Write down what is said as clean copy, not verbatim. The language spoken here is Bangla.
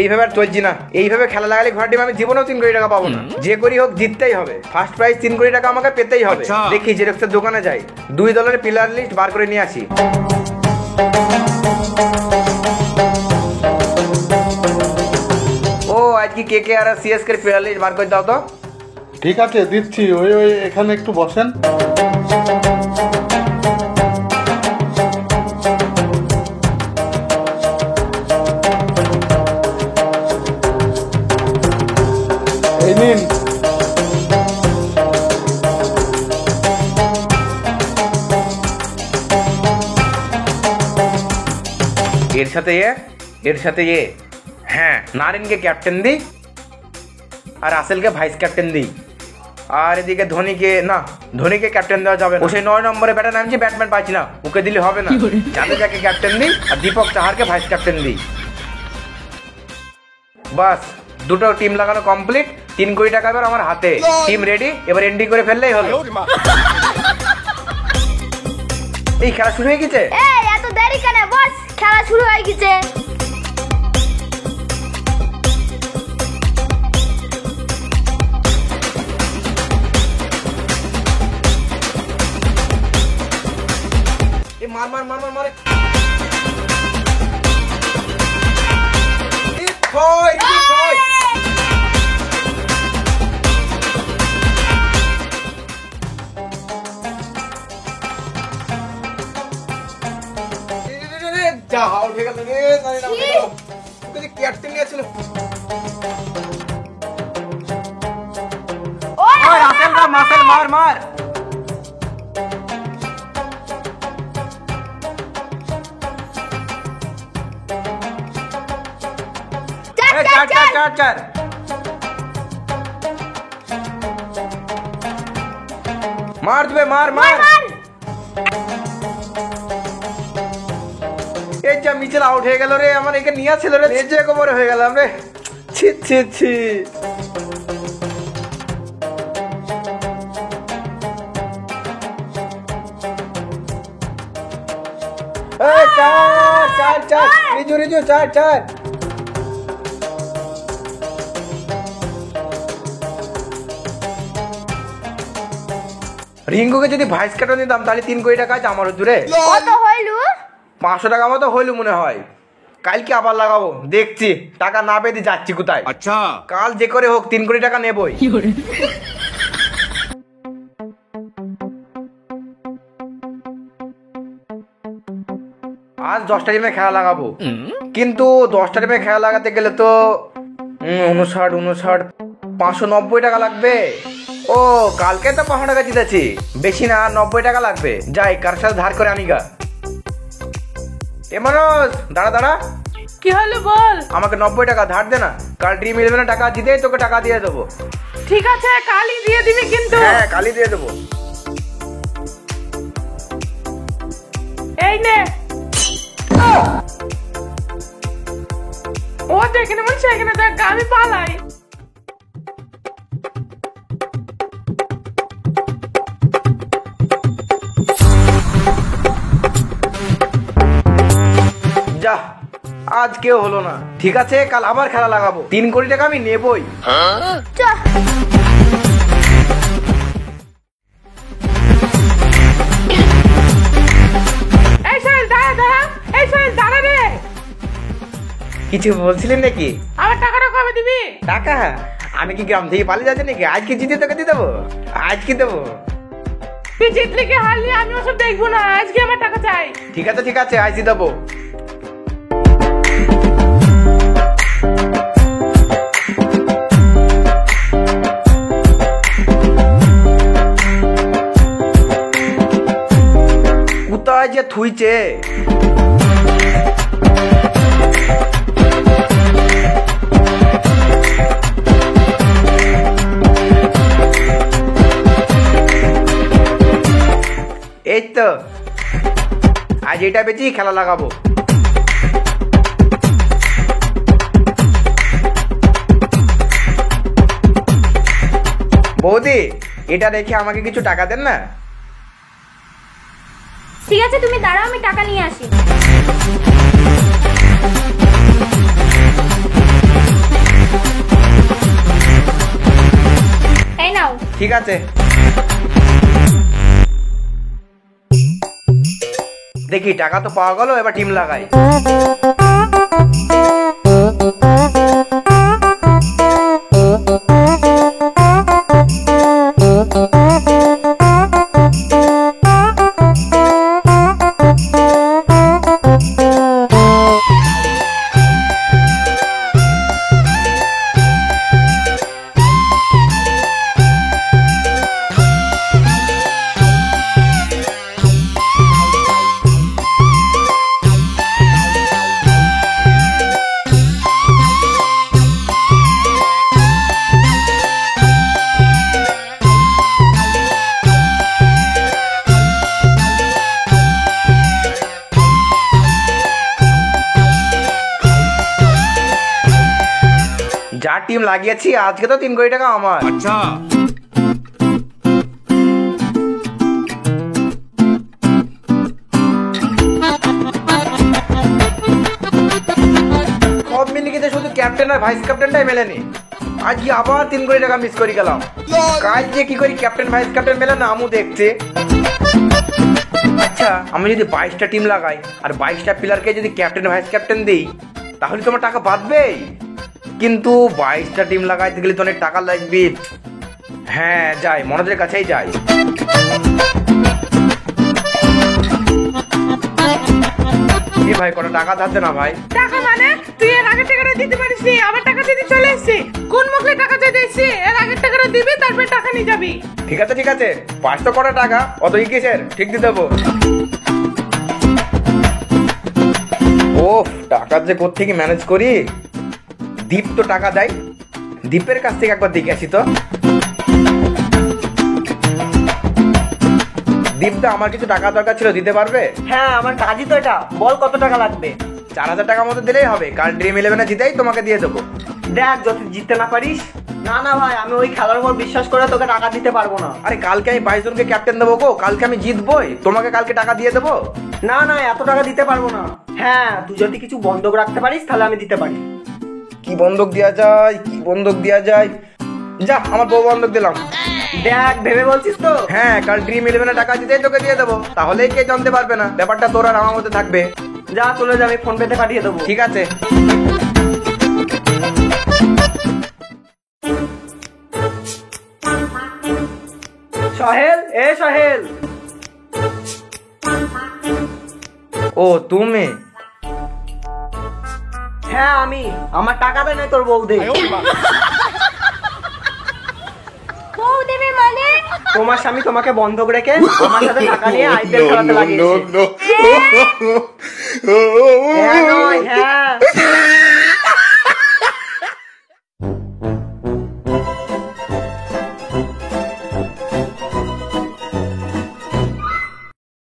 এইভাবে আর চলছি না। এইভাবে খেলা লাগালে ঘোড়ার ডিম আমি জীবনেও 3 কোটি টাকা পাবো না। যে করি হোক জিততেই হবে। ফার্স্ট প্রাইজ 3 কোটি টাকা আমাকে পেতেই হবে। দেখি জেরক্সের দোকানে যাই, 2 দলের প্লেয়ার লিস্ট বার করে নিয়ে আসি। ও আজকে কে আর সিএসকে এর প্লেয়ার লিস্ট বার করে দাও তো। ঠিক আছে দিচ্ছি, ওই এখানে একটু বসেন। এই নিন। এর সাথে হ্যাঁ, নারিনকে ক্যাপ্টেন দিই আর রাসেলকে ভাইস ক্যাপ্টেন দিই। আর এদিকে ধোনিকে ক্যাপ্টেন দেওয়া যাবে না। ও সেই 9 নম্বরে ব্যাটার নামছি, ব্যাটম্যান পাচ্ছি না, ওকে দিলে হবে না। জাদেজাকে ক্যাপ্টেন দিই আর দীপক চাহারকে ভাইস ক্যাপ্টেন দিই। বাস, দুটো টিম লাগানো কমপ্লিট। 3 কোটি টাকা এবার আমার হাতে। টিম রেডি, এবার এন্ট্রি করে ফেললেই হলো। এই খেলা শুরু হয়ে গেছে। এই এত দেরি কেন? বস, খেলা শুরু হয়ে গেছে। মার যা আউট হয়ে গেল রে। ওকে ক্যাপ্টেন নিয়েছিল। ওই রাসেল দা, মাসেল মার। চার মার দিবে, মার। এই যা মিচেল আউট হয়ে গেল রে। আমার একে নিয়ে ছিল রে, নেজে কোমরে হয়ে গেলাম রে। ছি। এই চার রিজু চার। রিঙ্গুকে যদি ভাইস ক্যাপ্টেন দিতাম তাহলে 3 কোটি টাকা আছে আমার হুজুরে। কত হইলো? 500 টাকা মতো হইলো মনে হয়। কালকে আবার লাগাবো, দেখছি টাকা না পেতে যাচ্ছি কোথায়। আচ্ছা, কাল যে করে হোক 3 কোটি টাকা নেবই। আজ 10টা টিমে খেলা লাগাবো, কিন্তু 10টা টিমে খেলা লাগাতে গেলে তো 59 590 টাকা লাগবে। ও কালকে তো 500 টাকা জিতেছি, বেশি না, 90 টাকা লাগবে। যাই কার সাথে ধার করে আনিগা। এ মনোজ, দাঁড়া। কি হলো বল? আমাকে 90 টাকা ধার দে না। কাল ড্রিম 11 টাকা জিতেই তোকে টাকা দিয়ে দেবো। ঠিক আছে, কালই দিয়ে দিবি কিন্তু। হ্যাঁ, কালই দিয়ে দেবো। এই নে। ও দেখে নেবেন, সেখানে দেখ, আমি পালাই। যা, আজ কেউ হলো না। ঠিক আছে, কাল আবার খেলা লাগাবো। 3 কোটি টাকা আমি নেবই। দাঁড়া রে। কিছু বলছিলেন নাকি? আমার টাকাটা কবে দিবি? টাকা? আমি কি গ্রাম থেকে পালিয়ে যাচ্ছি নাকি? আজকে জিতে তোকে দিয়ে দেবো। আজকে দেবো। তুই জিতলে কি হারলি আমি ওসব দেখবো না, আজকে আমার টাকা চাই। ঠিক আছে, আজকে দেবো। কোথায় যে থুইছে? এই তো, আজ এটা বেচি খেলা লাগাবো। বৌদি, এটা রেখে আমাকে কিছু টাকা দেন না। ঠিক আছে, তুমি দাঁড়াও, আমি টাকা নিয়ে আসি। এই নাও। ঠিক আছে, দেখি টাকা তো পাওয়া গেল, এবার টিম লাগাই। যা টিম লাগিয়েছি আজকে তো 3 কোটি টাকা আমার। अच्छा সব মিলে গেছে, শুধু ক্যাপ্টেন আর ভাইস ক্যাপ্টেনটাই মেলেনি। আজকে আবার 3 কোটি টাকা মিস করে গেলাম। কাল যে কি করি ক্যাপ্টেন ভাইস ক্যাপ্টেন মেলে না আমু দেখছে। আচ্ছা, আমি যদি 22টা টিম লাগাই আর 22টা প্লেয়ারকে যদি ক্যাপ্টেন ভাইস ক্যাপ্টেন দিই, তাহলে তোমার টাকা বাঁধবেই। কিন্তু 22টা টিম লাগাইতে গেলে তো অনেক টাকা লাগবে। হ্যাঁ, যাই মনোজের কাছেই যাই। এ ভাই, কত টাকা ধার দে না ভাই। টাকা মানে তুই এর আগের টাকাটা দিতে পারিস নি, আবার টাকা দিতে চলে এসেছি। কোন মুখে টাকা চাইতে এসেছি? এর আগের টাকাটা দিবি, তারপর টাকা নিয়ে যাবি। ঠিক আছে ঠিক আছে, 500 কোটি টাকা অত কিসের, ঠিক দিয়ে দেবো। ও টাকা যে কোত্থেকে ম্যানেজ করি। দীপ তো টাকা দেয়, দীপের কাছ থেকে একবার দেখে আসি তো। দীপদা, আমার কিছু টাকা দরকার ছিল, দিতে পারবে? হ্যাঁ, আমার কাজই তো এটা। বল কত টাকা লাগবে? 4000 টাকা মতো দিলেই হবে। কাল ড্রিম 11-এ জিতেই তোমাকে দিয়ে দেবো। দেখ, যদি জিততে না পারিস। না না ভাই, আমি ওই খেলার উপর বিশ্বাস করে তোকে টাকা দিতে পারবো না। আরে কালকে আমি 22 জনকে ক্যাপ্টেন দেবো গো, কালকে আমি জিতবই, তোমাকে কালকে টাকা দিয়ে দেবো। না না, এত টাকা দিতে পারবো না। হ্যাঁ, তুই যদি কিছু বন্ধক রাখতে পারিস তাহলে আমি দিতে পারি। কি বন্ধক দেওয়া যায়, কি বন্ধক দেওয়া যায়? যা, আমার বউ বন্ধক দিলাম। দেখ, ভেবে বলছিস তো? হ্যাঁ, কাল ড্রিম 11-এ টাকা দিতেই তোকে দিয়ে দেবো, তাহলেই কে জানতে পারবে না। ব্যাপারটা তোর আর আমার মধ্যে থাকবে। যা, চলে যা, আমি ফোন পেতে পাঠিয়ে দেবো। ঠিক আছে। সোহেল, এ সোহেল। ও তুমি? হ্যাঁ আমি। আমার টাকা দেয় না তোর বউ দে। বউ দেবে মানে? তোমার স্বামী তোমাকে বন্ধক রেখে আমার সাথে টাকা নিয়ে আইপিএল খেলাতে লাগিয়েছে। হ্যাঁ নয়, হ্যাঁ।